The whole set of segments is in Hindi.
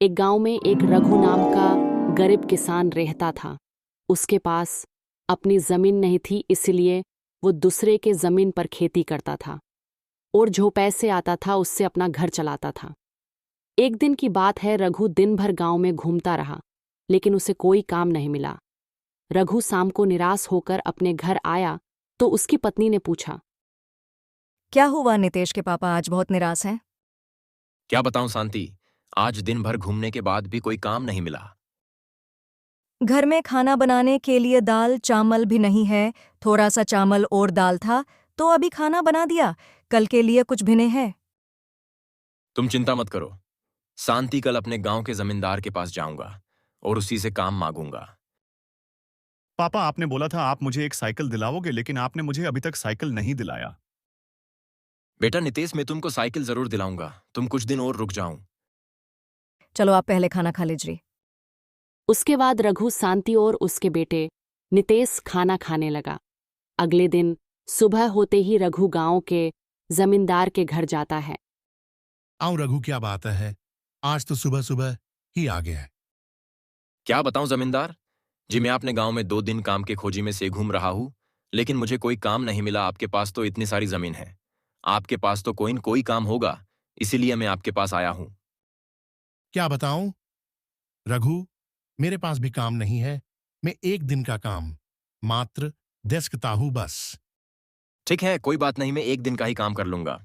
एक गांव में एक रघु नाम का गरीब किसान रहता था। उसके पास अपनी जमीन नहीं थी, इसलिए वो दूसरे के जमीन पर खेती करता था और जो पैसे आता था उससे अपना घर चलाता था। एक दिन की बात है, रघु दिन भर गांव में घूमता रहा, लेकिन उसे कोई काम नहीं मिला। रघु शाम को निराश होकर अपने घर आया तो उसकी पत्नी ने पूछा, क्या हुआ नितेश के पापा आज बहुत निराश हैं? क्या बताऊं शांति, आज दिन भर घूमने के बाद भी कोई काम नहीं मिला। घर में खाना बनाने के लिए दाल चावल भी नहीं है। थोड़ा सा चावल और दाल था तो अभी खाना बना दिया, कल के लिए कुछ भी नहीं है। तुम चिंता मत करो, शांति कल अपने गांव के जमींदार के पास जाऊंगा और उसी से काम मांगूंगा। पापा, आपने बोला था आप मुझे एक साइकिल दिलाओगे, लेकिन आपने मुझे अभी तक साइकिल नहीं दिलाया। बेटा नितेश, मैं तुमको साइकिल जरूर दिलाऊंगा, तुम कुछ दिन और रुक जाऊं। चलो आप पहले खाना खा लीजिए। उसके बाद रघु शांति और उसके बेटे नितेश खाना खाने लगा। अगले दिन सुबह होते ही रघु गांव के जमींदार के घर जाता है। आओ रघु, क्या बात है? आज तो सुबह सुबह ही आ गया है। क्या बताऊं जमींदार जी, मैं अपने गांव में 2 दिन काम के खोजी में से घूम रहा हूं, लेकिन मुझे कोई काम नहीं मिला। आपके पास तो इतनी सारी जमीन है, आपके पास तो कोई न कोई काम होगा, इसीलिए मैं आपके पास आया हूं। क्या बताऊं रघु, मेरे पास भी काम नहीं है। मैं एक दिन का काम मात्र देखता हूं बस। ठीक है, कोई बात नहीं, मैं एक दिन का ही काम कर लूंगा।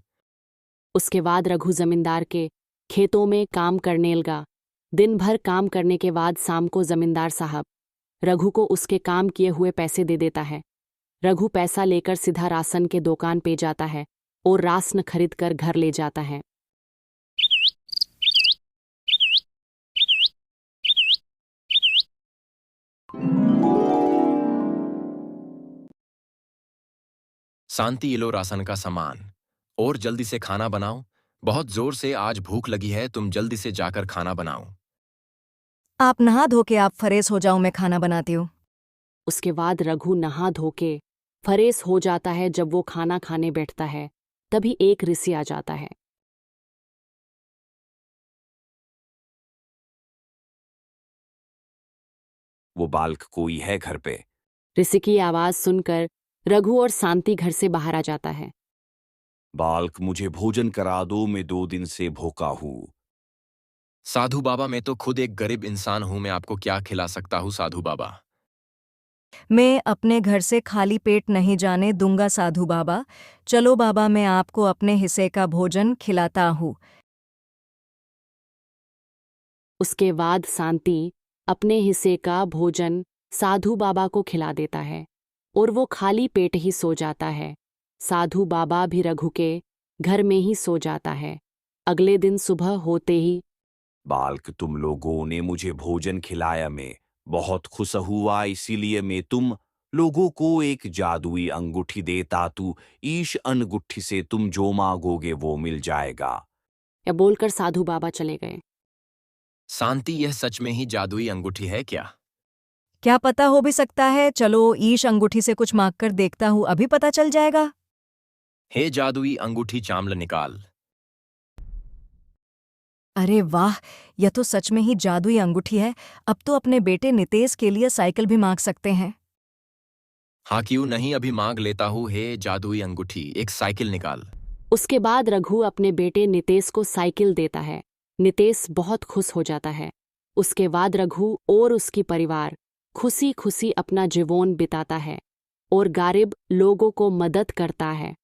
उसके बाद रघु जमींदार के खेतों में काम करने लगा। दिन भर काम करने के बाद शाम को जमींदार साहब रघु को उसके काम किए हुए पैसे दे देता है। रघु पैसा लेकर सीधा राशन के दुकान पे जाता है और राशन खरीद कर घर ले जाता है। शांति, ये लो राशन का सामान, और जल्दी से खाना बनाओ। बहुत जोर से आज भूख लगी है, तुम जल्दी से जाकर खाना बनाओ। आप नहा धो के आप फ्रेश हो जाओ, मैं खाना बनाती हूँ। उसके बाद रघु नहा धो के फ्रेश हो जाता है। जब वो खाना खाने बैठता है तभी एक ऋषि आ जाता है। वो बालक कोई है घर पे? ऋषि की आवाज सुनकर रघु और शांति घर से बाहर आ जाता है। बालक, मुझे भोजन करा दो, मैं 2 दिन से भूखा हूँ। साधु बाबा, मैं तो खुद एक गरीब इंसान हूं, मैं आपको क्या खिला सकता हूं साधु बाबा। मैं अपने घर से खाली पेट नहीं जाने दूंगा साधु बाबा। चलो बाबा, मैं आपको अपने हिस्से का भोजन खिलाता हूँ। उसके बाद शांति अपने हिस्से का भोजन साधु बाबा को खिला देता है और वो खाली पेट ही सो जाता है। साधु बाबा भी रघु के घर में ही सो जाता है। अगले दिन सुबह होते ही, बालक, तुम लोगों ने मुझे भोजन खिलाया, मैं बहुत खुश हुआ, इसीलिए मैं तुम लोगों को एक जादुई अंगूठी देता। तू ईश अंगूठी से तुम जो मांगोगे वो मिल जाएगा। या बोलकर साधु बाबा चले गए। शांति, यह सच में ही जादुई अंगूठी है क्या? क्या पता, हो भी सकता है। चलो ईश अंगूठी से कुछ मांग कर देखता हूँ, अभी पता चल जाएगा। हे जादुई अंगूठी, चामल निकाल। अरे वाह, यह तो सच में ही जादुई अंगूठी है। अब तो अपने बेटे नितेश के लिए साइकिल भी मांग सकते हैं। हाँ क्यों नहीं, अभी मांग लेता हूँ। हे जादुई अंगूठी, एक साइकिल निकाल। उसके बाद रघु अपने बेटे नितेश को साइकिल देता है। नितेश बहुत खुश हो जाता है। उसके बाद रघु और उसकी परिवार खुशी खुशी अपना जीवन बिताता है और गरीब लोगों को मदद करता है।